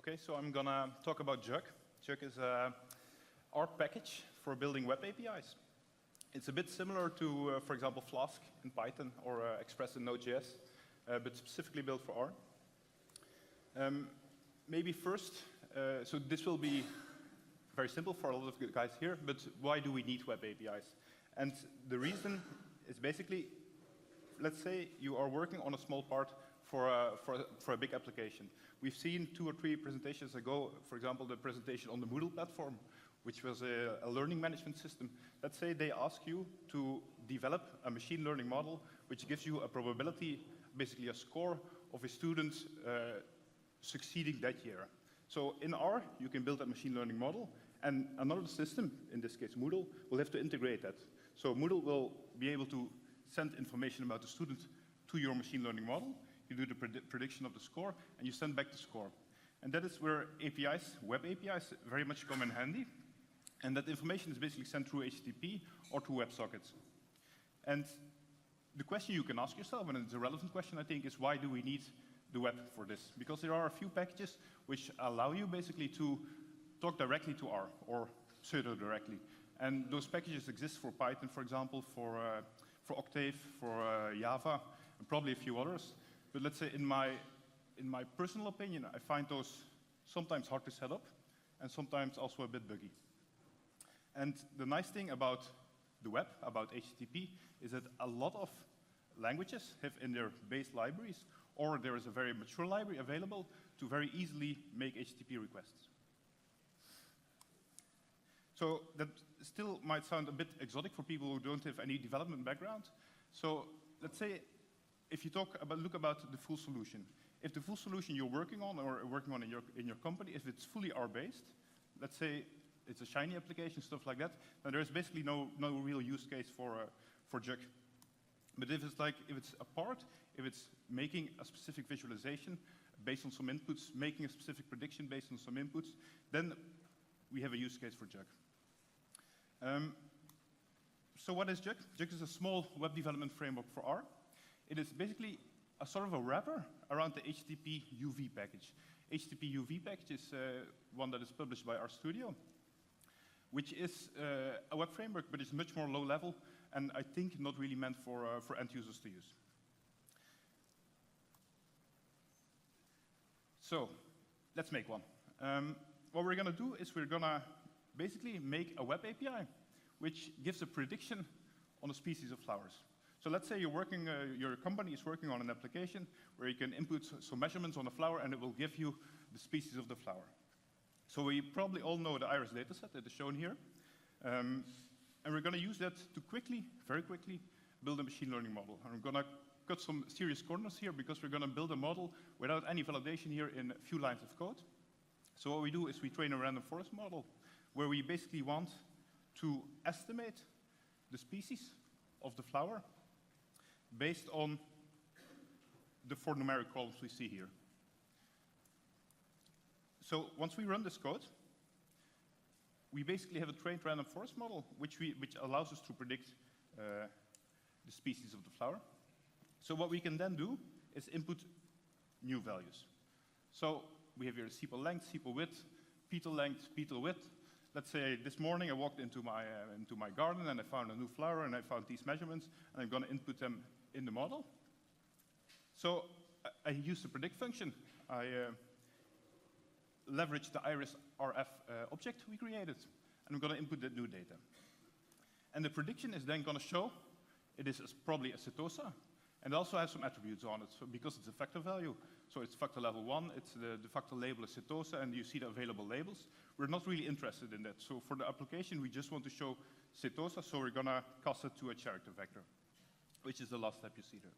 Okay, so I'm gonna talk about Jug. Jug is a R package for building web APIs. It's a bit similar to, for example, Flask in Python or Express in Node.js, but specifically built for R. Maybe first, so this will be very simple for a lot of good guys here, but why do we need web APIs? And the reason is basically, let's say you are working on a small part for a big application. We've seen 2 or 3 presentations ago, for example, the presentation on the Moodle platform, which was a learning management system. Let's say they ask you to develop a machine learning model which gives you a probability, basically a score of a student succeeding that year. So in R, you can build a machine learning model, and another system, in this case Moodle, will have to integrate that. So Moodle will be able to send information about the student to your machine learning model. You do the prediction of the score, and you send back the score. And that is where APIs, web APIs, very much come in handy. And that information is basically sent through HTTP or through WebSockets. And the question you can ask yourself, and it's a relevant question, I think, is why do we need the web for this? Because there are a few packages which allow you basically to talk directly to R, or pseudo-directly. And those packages exist for Python, for example, for Octave, for Java, and probably a few others. But let's say in my personal opinion, I find those sometimes hard to set up, and sometimes also a bit buggy. And the nice thing about the web, about HTTP, is that a lot of languages have in their base libraries, or there is a very mature library available to very easily make HTTP requests. So that still might sound a bit exotic for people who don't have any development background. So let's say if you look about the full solution. If the full solution you're working on or working on in your company, if it's fully R-based, let's say it's a Shiny application, stuff like that, then there's basically no real use case for Jug. But if it's a part, if it's making a specific visualization based on some inputs, making a specific prediction based on some inputs, then we have a use case for Jug. So what is Jug? Jug is a small web development framework for R. It is basically a sort of a wrapper around the HTTP UV package. HTTP UV package is one that is published by RStudio, which is a web framework, but it's much more low level, and I think not really meant for end users to use. So let's make one. What we're going to do is we're going to basically make a web API which gives a prediction on a species of flowers. So let's say your company is working on an application where you can input some measurements on a flower, and it will give you the species of the flower. So we probably all know the iris dataset that is shown here. And we're going to use that to very quickly, build a machine learning model. And I'm going to cut some serious corners here because we're going to build a model without any validation here in a few lines of code. So what we do is we train a random forest model where we basically want to estimate the species of the flower based on the 4 numeric columns we see here. So once we run this code, we basically have a trained random forest model which allows us to predict the species of the flower. So what we can then do is input new values. So we have here sepal length, sepal width, petal length, petal width. Let's say this morning I walked into my garden and I found a new flower and I found these measurements, and I'm going to input them in the model. So I use the predict function. I leverage the iris RF object we created, and I'm going to input that new data. And the prediction is then going to show it is probably a setosa, and also has some attributes on it, so because it's a factor value. So it's factor level 1, it's the factor label is setosa, and you see the available labels. We're not really interested in that. So for the application, we just want to show setosa, so we're going to cast it to a character vector, which is the last step you see there.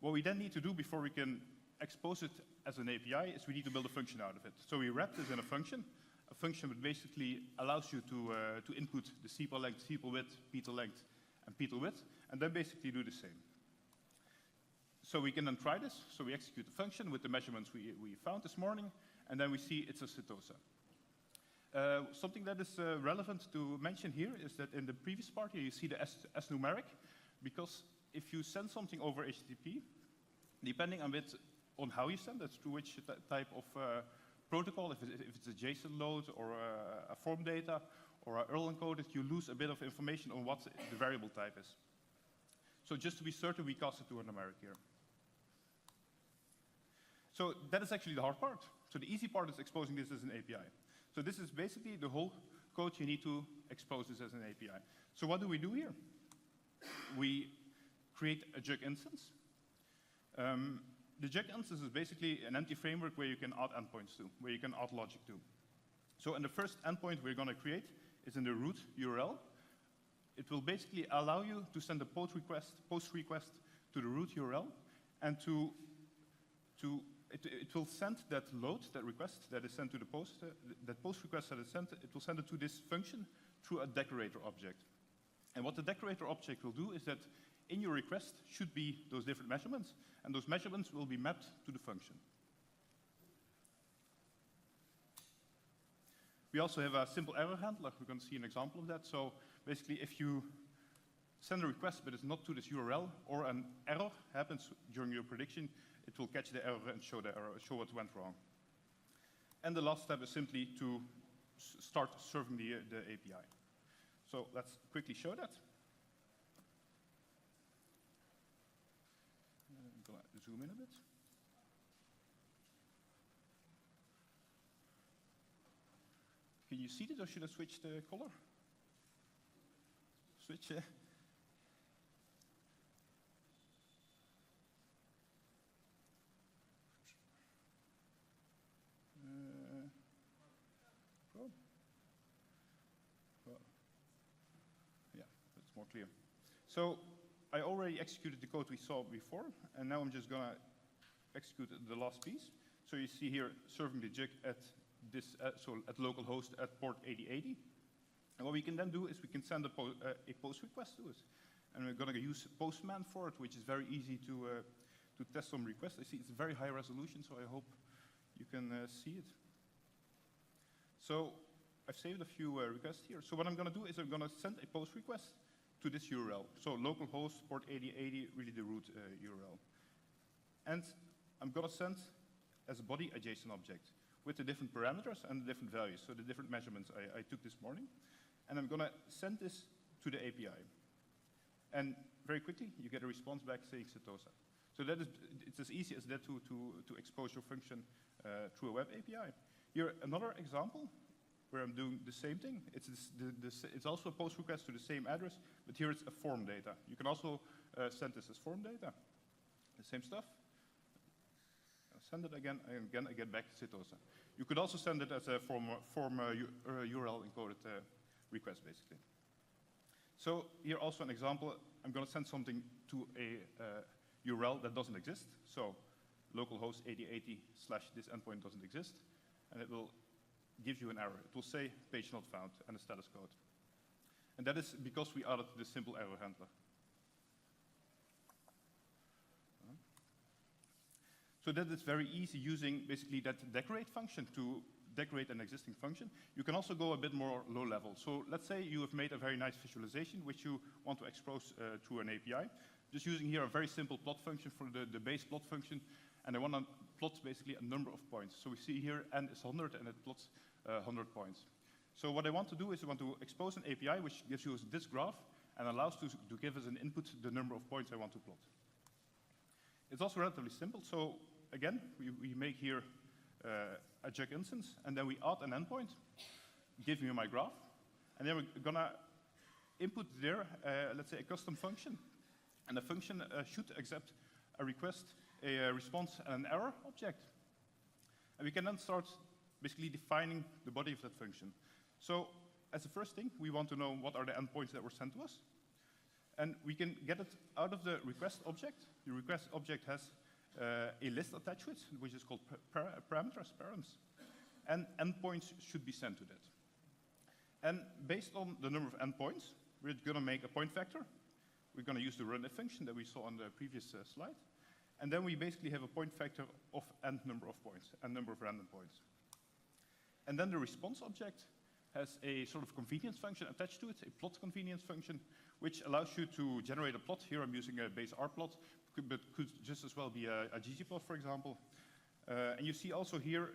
What we then need to do before we can expose it as an API is we need to build a function out of it. So we wrap this in a function that basically allows you to input the sepal length, sepal width, petal length, and petal width, and then basically do the same. So we can then try this. So we execute the function with the measurements we found this morning, and then we see it's a setosa. Something that is relevant to mention here is that in the previous part here you see the S numeric, because if you send something over HTTP, depending on on how you send it, through which type of protocol. If it's a JSON load or a form data or a URL encoded, you lose a bit of information on what the variable type is. So just to be certain, we cast it to a numeric here. So that is actually the hard part. So the easy part is exposing this as an API. So this is basically the whole code you need to expose this as an API. So what do we do here? We create a Jug instance. The Jug instance is basically an empty framework where you can add endpoints to, where you can add logic to. So in the first endpoint we're going to create is in the root URL. It will basically allow you to send a post request to the root URL, and it will send that load, that request that is sent to the post, that post request that is sent, it will send it to this function through a decorator object. And what the decorator object will do is that in your request should be those different measurements, and those measurements will be mapped to the function. We also have a simple error handler. We're going to see an example of that. So basically, if you send a request but it's not to this URL, or an error happens during your prediction, it will catch the error and show the error, show what went wrong. And the last step is simply to start serving the API. So let's quickly show that. I'm going to zoom in a bit. Can you see it, or should I switch the color? Switch, yeah. Yeah, that's more clear. So I already executed the code we saw before, and now I'm just going to execute the last piece. So you see here serving the Jug at this, so at localhost at port 8080. And what we can then do is we can send a post request to it. And we're going to use Postman for it, which is very easy to test some requests. I see it's very high resolution, so I hope you can see it. So I've saved a few requests here. So what I'm going to do is I'm going to send a post request to this URL. So localhost port 8080, really the root URL. And I'm going to send as a body a JSON object with the different parameters and the different values, so the different measurements I took this morning. And I'm going to send this to the API. And very quickly, you get a response back saying Setosa. So that is, it's as easy as that to expose your function through a web API. Here, another example where I'm doing the same thing. It's also a post request to the same address, but here it's a form data. You can also send this as form data. The same stuff. I'll send it again, and again I get back Setosa. You could also send it as a form URL encoded request, basically. So here also an example. I'm going to send something to a URL that doesn't exist. So localhost 8080 / this endpoint doesn't exist, and it will give you an error. It will say page not found and a status code. And that is because we added this simple error handler. So that is very easy using basically that decorate function to decorate an existing function. You can also go a bit more low level. So let's say you have made a very nice visualization which you want to expose through an API. Just using here a very simple plot function for the base plot function, and I want to plot basically a number of points. So we see here n is 100 and it plots 100 points. So what I want to do is I want to expose an API which gives you this graph and allows to give us an input the number of points I want to plot. It's also relatively simple. So again, we make here a Jug instance, and then we add an endpoint, give me my graph, and then we're going to input there, let's say, a custom function. And the function should accept a request, a response, and an error object. And we can then start basically defining the body of that function. So as the first thing, we want to know what are the endpoints that were sent to us. And we can get it out of the request object. The request object has a list attached to it, which is called parameters, params. And endpoints should be sent to that. And based on the number of endpoints, we're going to make a point vector. We're going to use the runIf function that we saw on the previous slide. And then we basically have a point vector of n number of points, n number of random points. And then the response object has a sort of convenience function attached to it, a plot convenience function, which allows you to generate a plot. Here I'm using a base R plot, but could just as well be a ggplot, for example. And you see also here,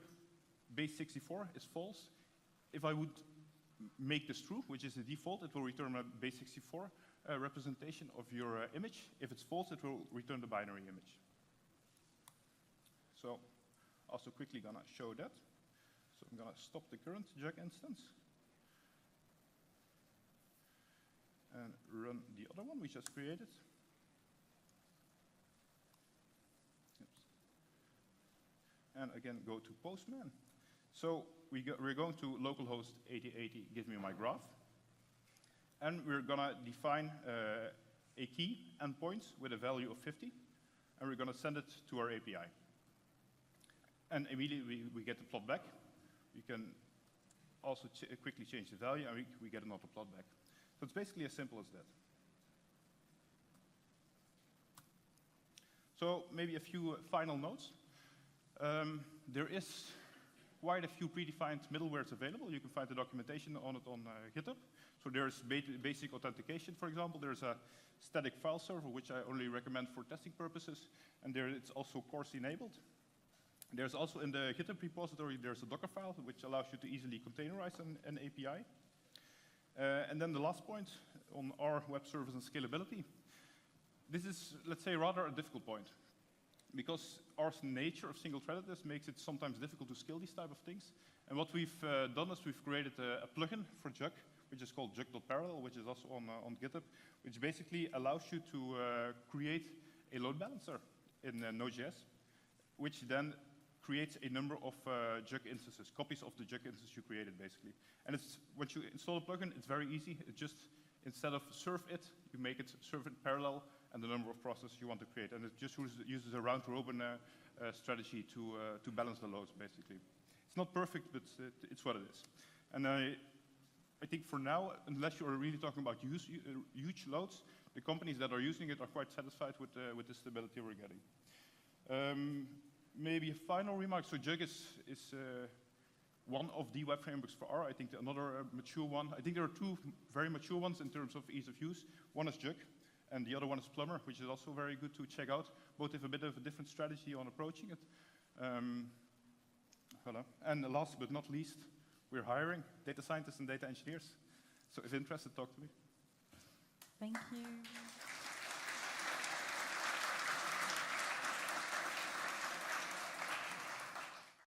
base 64 is false. If I would make this true, which is the default, it will return a base 64 representation of your image. If it's false, it will return the binary image. So, also quickly gonna show that. So I'm gonna stop the current Jug instance and run the other one we just created. Oops. And again, go to Postman. So we're going to localhost 8080, give me my graph. And we're gonna define a key endpoint with a value of 50, and we're gonna send it to our API. And immediately we get the plot back. We can also quickly change the value, and we get another plot back. So it's basically as simple as that. So maybe a few final notes. There is quite a few predefined middlewares available. You can find the documentation on it on GitHub. So there's basic authentication, for example. There's a static file server, which I only recommend for testing purposes. And there it's also course enabled. There's also in the GitHub repository, there's a Docker file, which allows you to easily containerize an API. And then the last point on our web service and scalability. This is, let's say, rather a difficult point, because our nature of single-threadedness makes it sometimes difficult to scale these type of things. And what we've done is we've created a plugin for Jug, which is called Jug.parallel, which is also on GitHub, which basically allows you to create a load balancer in Node.js, which then creates a number of Jug instances, copies of the Jug instance you created, basically. And it's, once you install a plugin, it's very easy. It just, instead of serve it, you make it serve it parallel and the number of processes you want to create. And it just uses a round-robin strategy to balance the loads, basically. It's not perfect, but it's what it is. And I think for now, unless you are really talking about huge loads, the companies that are using it are quite satisfied with the stability we're getting. Maybe a final remark. So Jug is one of the web frameworks for R. I think another mature one. I think there are two very mature ones in terms of ease of use. One is Jug, and the other one is Plumber, which is also very good to check out. Both have a bit of a different strategy on approaching it. And last but not least, we're hiring data scientists and data engineers. So if interested, talk to me. Thank you.